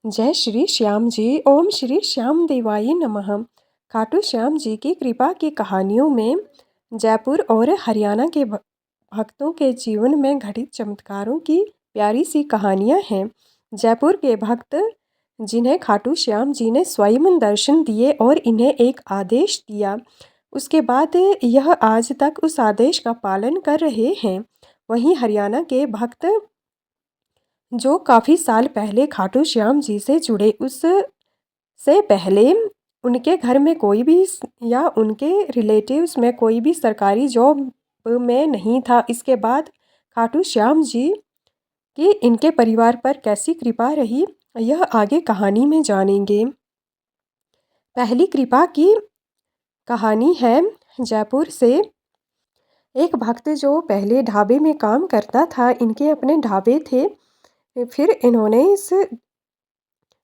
जय श्री श्याम जी। ओम श्री श्याम देवाय नमः। खाटू श्याम जी की कृपा की कहानियों में जयपुर और हरियाणा के भक्तों के जीवन में घटित चमत्कारों की प्यारी सी कहानियाँ हैं। जयपुर के भक्त जिन्हें खाटू श्याम जी ने स्वयं दर्शन दिए और इन्हें एक आदेश दिया, उसके बाद यह आज तक उस आदेश का पालन कर रहे हैं। वहीं हरियाणा के भक्त जो काफ़ी साल पहले खाटू श्याम जी से जुड़े, उस से पहले उनके घर में कोई भी या उनके रिलेटिव्स में कोई भी सरकारी जॉब में नहीं था। इसके बाद खाटू श्याम जी की इनके परिवार पर कैसी कृपा रही, यह आगे कहानी में जानेंगे। पहली कृपा की कहानी है जयपुर से। एक भक्त जो पहले ढाबे में काम करता था, इनके अपने ढाबे थे। फिर इन्होंने इस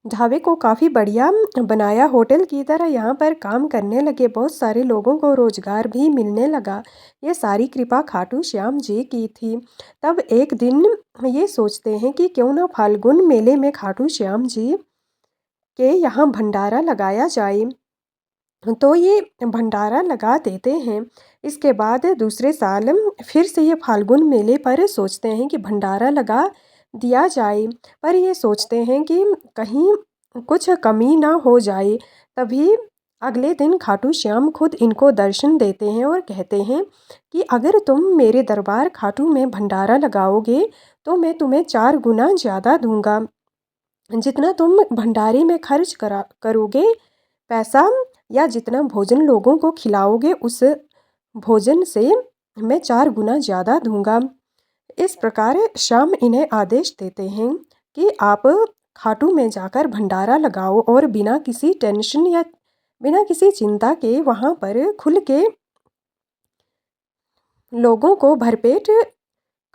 ढाबे को काफ़ी बढ़िया बनाया, होटल की तरह यहाँ पर काम करने लगे। बहुत सारे लोगों को रोज़गार भी मिलने लगा। ये सारी कृपा खाटू श्याम जी की थी। तब एक दिन ये सोचते हैं कि क्यों ना फाल्गुन मेले में खाटू श्याम जी के यहाँ भंडारा लगाया जाए। तो ये भंडारा लगा देते हैं। इसके बाद दूसरे साल फिर से ये फाल्गुन मेले पर सोचते हैं कि भंडारा लगा दिया जाए, पर ये सोचते हैं कि कहीं कुछ कमी ना हो जाए। तभी अगले दिन खाटू श्याम खुद इनको दर्शन देते हैं और कहते हैं कि अगर तुम मेरे दरबार खाटू में भंडारा लगाओगे तो मैं तुम्हें 4 गुना ज़्यादा दूंगा। जितना तुम भंडारे में खर्च करोगे पैसा, या जितना भोजन लोगों को खिलाओगे, उस भोजन से मैं 4 गुना ज़्यादा दूंगा। इस प्रकार श्याम इन्हें आदेश देते हैं कि आप खाटू में जाकर भंडारा लगाओ और बिना किसी टेंशन या बिना किसी चिंता के वहाँ पर खुल के लोगों को भरपेट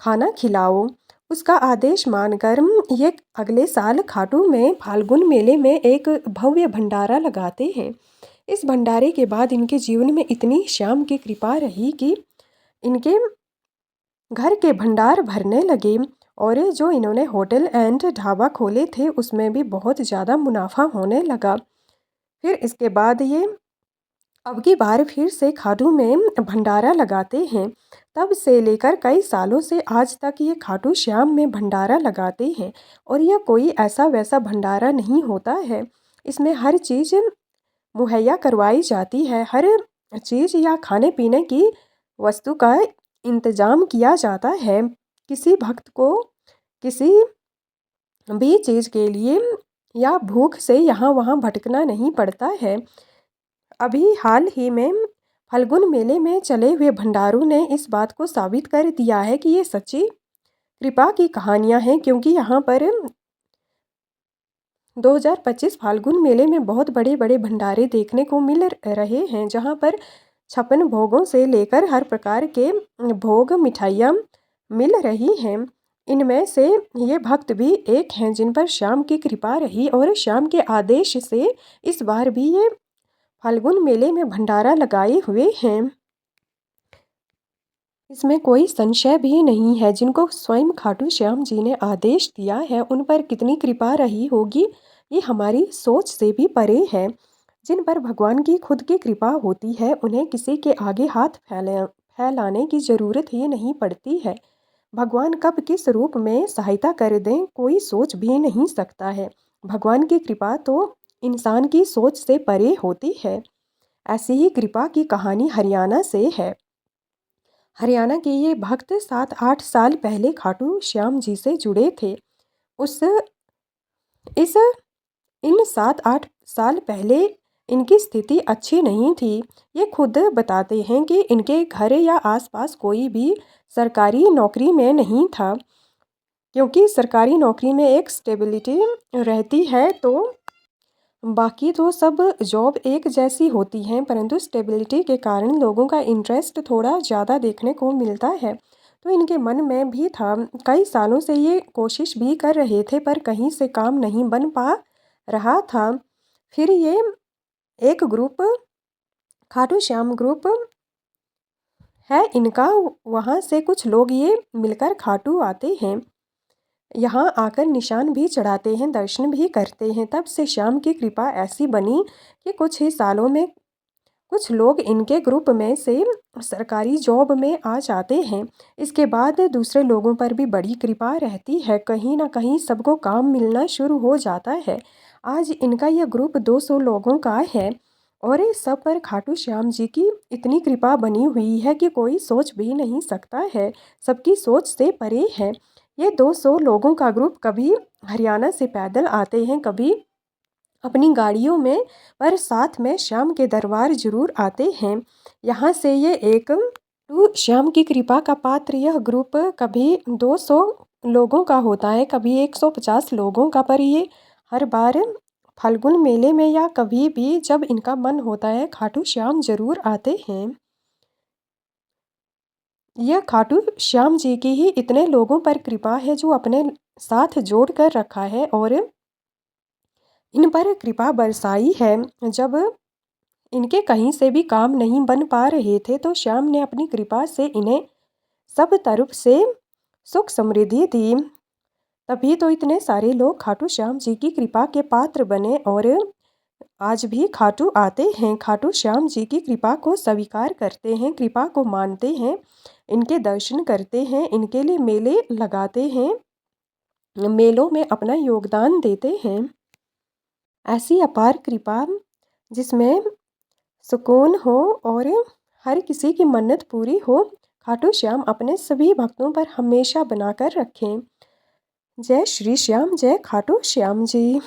खाना खिलाओ। उसका आदेश मानकर ये अगले साल खाटू में फाल्गुन मेले में एक भव्य भंडारा लगाते हैं। इस भंडारे के बाद इनके जीवन में इतनी श्याम की कृपा रही कि इनके घर के भंडार भरने लगे और जो इन्होंने होटल एंड ढाबा खोले थे उसमें भी बहुत ज़्यादा मुनाफा होने लगा। फिर इसके बाद ये अब की बार फिर से खाटू में भंडारा लगाते हैं। तब से लेकर कई सालों से आज तक ये खाटू श्याम में भंडारा लगाते हैं। और यह कोई ऐसा वैसा भंडारा नहीं होता है, इसमें हर चीज़ मुहैया करवाई जाती है। हर चीज़ या खाने पीने की वस्तु का इंतज़ाम किया जाता है। किसी भक्त को किसी भी चीज़ के लिए या भूख से यहाँ वहाँ भटकना नहीं पड़ता है। अभी हाल ही में फाल्गुन मेले में चले हुए भंडारों ने इस बात को साबित कर दिया है कि ये सच्ची कृपा की कहानियाँ हैं, क्योंकि यहाँ पर 2025 फाल्गुन मेले में बहुत बड़े बड़े भंडारे देखने को मिल रहे हैं, जहाँ पर 56 भोगों से लेकर हर प्रकार के भोग मिठाइयाँ मिल रही हैं। इनमें से ये भक्त भी एक हैं जिन पर श्याम की कृपा रही और श्याम के आदेश से इस बार भी ये फाल्गुन मेले में भंडारा लगाए हुए हैं। इसमें कोई संशय भी नहीं है, जिनको स्वयं खाटू श्याम जी ने आदेश दिया है उन पर कितनी कृपा रही होगी, ये हमारी सोच से भी परे है। जिन पर भगवान की खुद की कृपा होती है, उन्हें किसी के आगे हाथ फैलाने की ज़रूरत ही नहीं पड़ती है। भगवान कब किस रूप में सहायता कर दें, कोई सोच भी नहीं सकता है। भगवान की कृपा तो इंसान की सोच से परे होती है। ऐसी ही कृपा की कहानी हरियाणा से है। हरियाणा के ये भक्त 7-8 साल पहले खाटू श्याम जी से जुड़े थे। उस इस इन 7-8 साल पहले इनकी स्थिति अच्छी नहीं थी। ये खुद बताते हैं कि इनके घर या आसपास कोई भी सरकारी नौकरी में नहीं था, क्योंकि सरकारी नौकरी में एक स्टेबिलिटी रहती है, तो बाकी तो सब जॉब एक जैसी होती हैं, परंतु स्टेबिलिटी के कारण लोगों का इंटरेस्ट थोड़ा ज़्यादा देखने को मिलता है। तो इनके मन में भी था, कई सालों से ये कोशिश भी कर रहे थे पर कहीं से काम नहीं बन पा रहा था। फिर ये एक ग्रुप, खाटू श्याम ग्रुप है इनका, वहाँ से कुछ लोग ये मिलकर खाटू आते हैं। यहाँ आकर निशान भी चढ़ाते हैं, दर्शन भी करते हैं। तब से श्याम की कृपा ऐसी बनी कि कुछ ही सालों में कुछ लोग इनके ग्रुप में से सरकारी जॉब में आ जाते हैं। इसके बाद दूसरे लोगों पर भी बड़ी कृपा रहती है। कहीं ना कहीं सबको काम मिलना शुरू हो जाता है। आज इनका यह ग्रुप 200 लोगों का है और इस सब पर खाटू श्याम जी की इतनी कृपा बनी हुई है कि कोई सोच भी नहीं सकता है। सबकी सोच से परे है। ये 200 लोगों का ग्रुप कभी हरियाणा से पैदल आते हैं, कभी अपनी गाड़ियों में, पर साथ में श्याम के दरबार जरूर आते हैं। यहाँ से ये एक तो श्याम की कृपा का पात्र यह ग्रुप कभी 200 लोगों का होता है, कभी 150 लोगों का, पर ये हर बार फाल्गुन मेले में या कभी भी जब इनका मन होता है खाटू श्याम जरूर आते हैं। यह खाटू श्याम जी की ही इतने लोगों पर कृपा है जो अपने साथ जोड़ कर रखा है और इन पर कृपा बरसाई है। जब इनके कहीं से भी काम नहीं बन पा रहे थे तो श्याम ने अपनी कृपा से इन्हें सब तरफ से सुख समृद्धि दी। तभी तो इतने सारे लोग खाटू श्याम जी की कृपा के पात्र बने और आज भी खाटू आते हैं, खाटू श्याम जी की कृपा को स्वीकार करते हैं, कृपा को मानते हैं, इनके दर्शन करते हैं, इनके लिए मेले लगाते हैं, मेलों में अपना योगदान देते हैं। ऐसी अपार कृपा जिसमें सुकून हो और हर किसी की मन्नत पूरी हो, खाटू श्याम अपने सभी भक्तों पर हमेशा बनाकर रखें। जय श्री श्याम, जय खाटू श्याम जी।